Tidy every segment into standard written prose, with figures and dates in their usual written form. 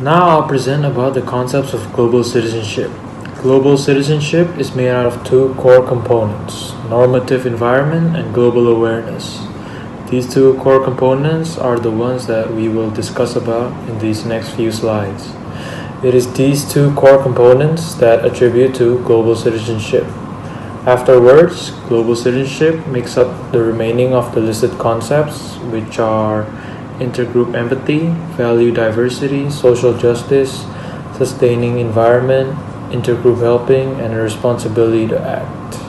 Now I'll present about the concepts of global citizenship. Global citizenship is made out of two core components, normative environment and global awareness. These two core components are the ones that we will discuss about in these next few slides. It is these two core components that attribute to global citizenship. Afterwards, global citizenship makes up the remaining of the listed concepts, which are intergroup empathy, value diversity, social justice, sustaining environment, intergroup helping, and a responsibility to act.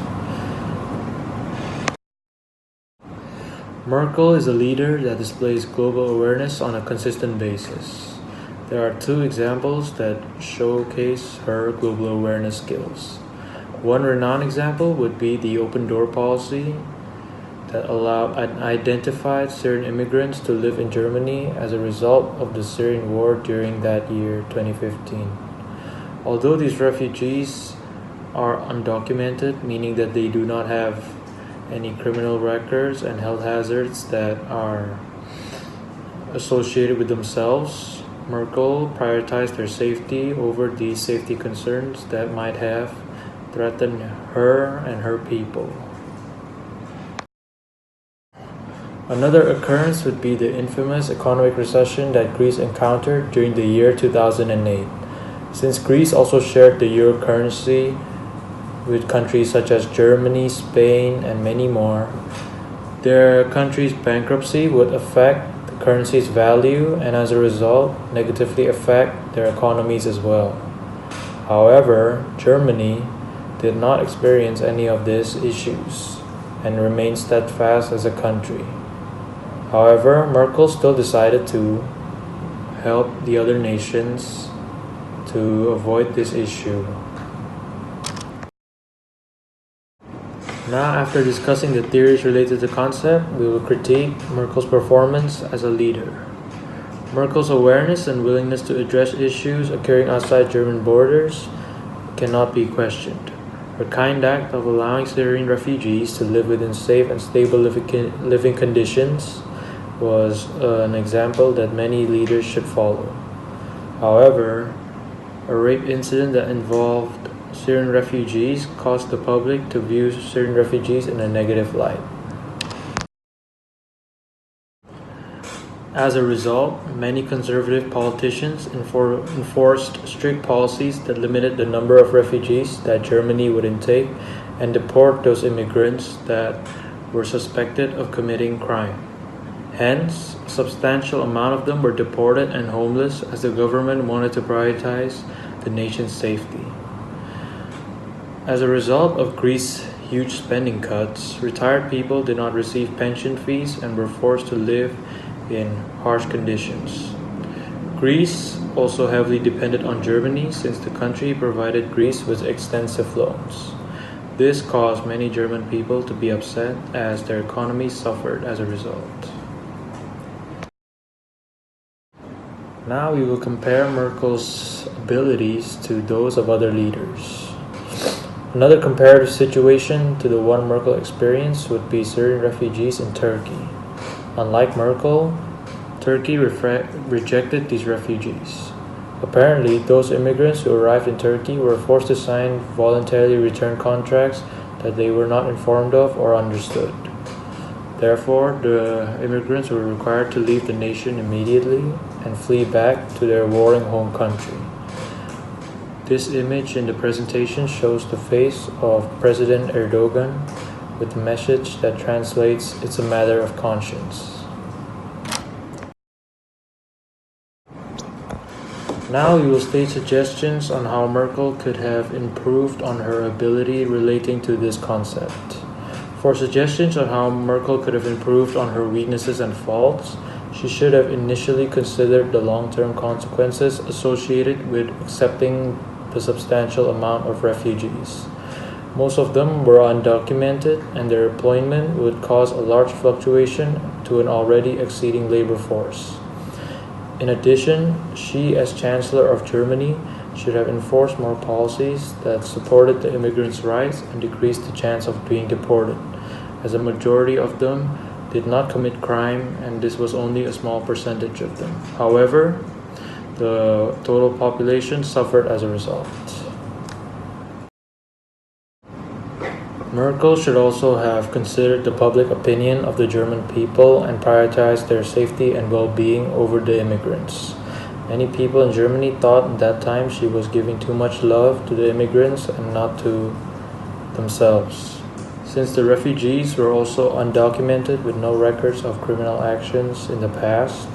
Merkel is a leader that displays global awareness on a consistent basis. There are two examples that showcase her global awareness skills. One renowned example would be the open door policy that allowed and identified Syrian immigrants to live in Germany as a result of the Syrian war during that year, 2015. Although these refugees are undocumented, meaning that they do not have any criminal records and health hazards that are associated with themselves, Merkel prioritized their safety over these safety concerns that might have threatened her and her people. Another occurrence would be the infamous economic recession that Greece encountered during the year 2008. Since Greece also shared the euro currency with countries such as Germany, Spain, and many more, their country's bankruptcy would affect the currency's value and as a result negatively affect their economies as well. However, Germany did not experience any of these issues and remained steadfast as a country. However, Merkel still decided to help the other nations to avoid this issue. Now, after discussing the theories related to the concept, we will critique Merkel's performance as a leader. Merkel's awareness and willingness to address issues occurring outside German borders cannot be questioned. Her kind act of allowing Syrian refugees to live within safe and stable living conditions was an example that many leaders should follow. However, a rape incident that involved Syrian refugees caused the public to view Syrian refugees in a negative light. As a result, many conservative politicians enforced strict policies that limited the number of refugees that Germany would intake and deport those immigrants that were suspected of committing crime. Hence, a substantial amount of them were deported and homeless as the government wanted to prioritize the nation's safety. As a result of Greece's huge spending cuts, retired people did not receive pension fees and were forced to live in harsh conditions. Greece also heavily depended on Germany since the country provided Greece with extensive loans. This caused many German people to be upset as their economy suffered as a result. Now we will compare Merkel's abilities to those of other leaders. Another comparative situation to the one Merkel experienced would be Syrian refugees in Turkey. Unlike Merkel, Turkey rejected these refugees. Apparently, those immigrants who arrived in Turkey were forced to sign voluntary return contracts that they were not informed of or understood. Therefore, the immigrants were required to leave the nation immediately and flee back to their warring home country. This image in the presentation shows the face of President Erdogan with a message that translates, "It's a matter of conscience." Now we will state suggestions on how Merkel could have improved on her ability relating to this concept. For suggestions on how Merkel could have improved on her weaknesses and faults, she should have initially considered the long-term consequences associated with accepting the substantial amount of refugees. Most of them were undocumented, and their employment would cause a large fluctuation to an already exceeding labor force. In addition, she, as Chancellor of Germany, should have enforced more policies that supported the immigrants' rights and decreased the chance of being deported, as a majority of them did not commit crime and this was only a small percentage of them. However, The total population suffered as a result. Merkel should also have considered the public opinion of the German people and prioritized their safety and well-being over the immigrants. Many people in Germany thought at that time she was giving too much love to the immigrants and not to themselves. Since the refugees were also undocumented with no records of criminal actions in the past,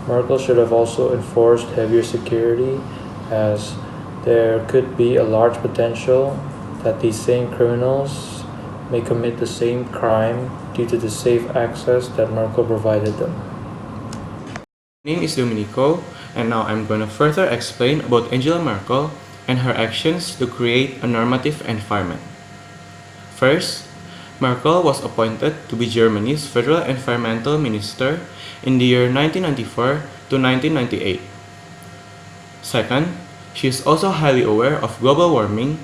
Merkel should have also enforced heavier security, as there could be a large potential that these same criminals may commit the same crime due to the safe access that Merkel provided them. My name is Domenico, and now I'm going to further explain about Angela Merkel and her actions to create a normative environment. First, Merkel was appointed to be Germany's Federal Environmental Minister in the year 1994 to 1998. Second, she is also highly aware of global warming,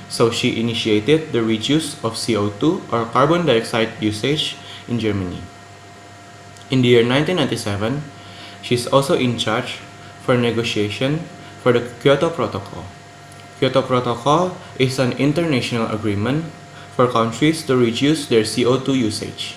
so she initiated the reduce of CO2 or carbon dioxide usage in Germany. In the year 1997, she is also in charge for negotiation for the Kyoto Protocol. Kyoto Protocol is an international agreement for countries to reduce their CO2 usage.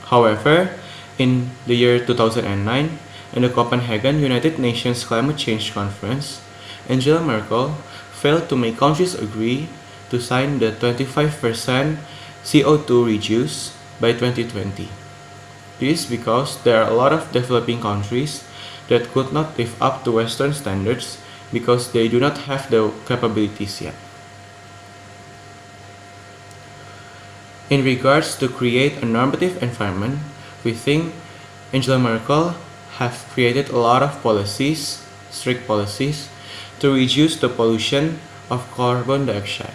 However, in the year 2009, in the Copenhagen United Nations Climate Change Conference, Angela Merkel failed to make countries agree to sign the 25% CO2 reduce by 2020. This is because there are a lot of developing countries that could not live up to Western standards because they do not have the capabilities yet. In regards to create a normative environment, we think Angela Merkel have created a lot of policies, strict policies, to reduce the pollution of carbon dioxide.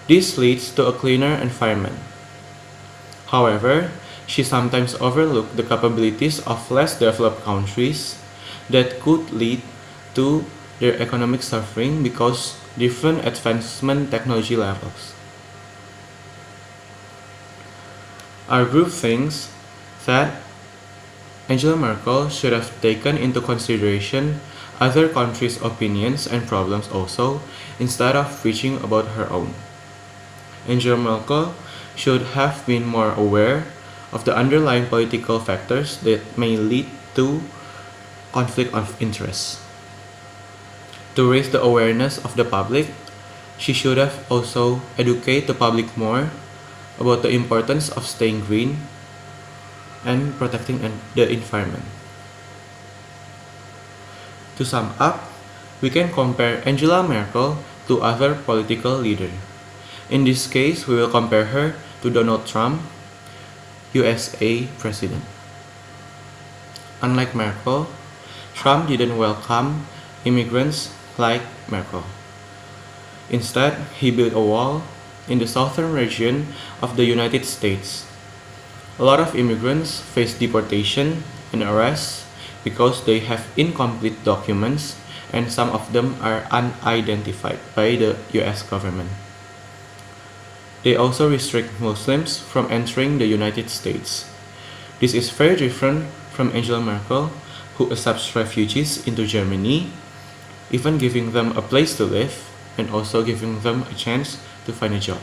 This leads to a cleaner environment. However, she sometimes overlooked the capabilities of less developed countries that could lead to their economic suffering because different advancement technology levels. Our group thinks that Angela Merkel should have taken into consideration other countries' opinions and problems also, instead of preaching about her own. Angela Merkel should have been more aware of the underlying political factors that may lead to conflict of interest. To raise the awareness of the public, she should have also educate the public more about the importance of staying green and protecting the environment. To sum up, we can compare Angela Merkel to other political leaders. In this case, we will compare her to Donald Trump, USA President. Unlike Merkel, Trump didn't welcome immigrants like Merkel. Instead, he built a wall in the southern region of the United States. A lot of immigrants face deportation and arrest because they have incomplete documents, and some of them are unidentified by the US government. They also restrict Muslims from entering the United States. This is very different from Angela Merkel, who accepts refugees into Germany, even giving them a place to live and also giving them a chance to find a job.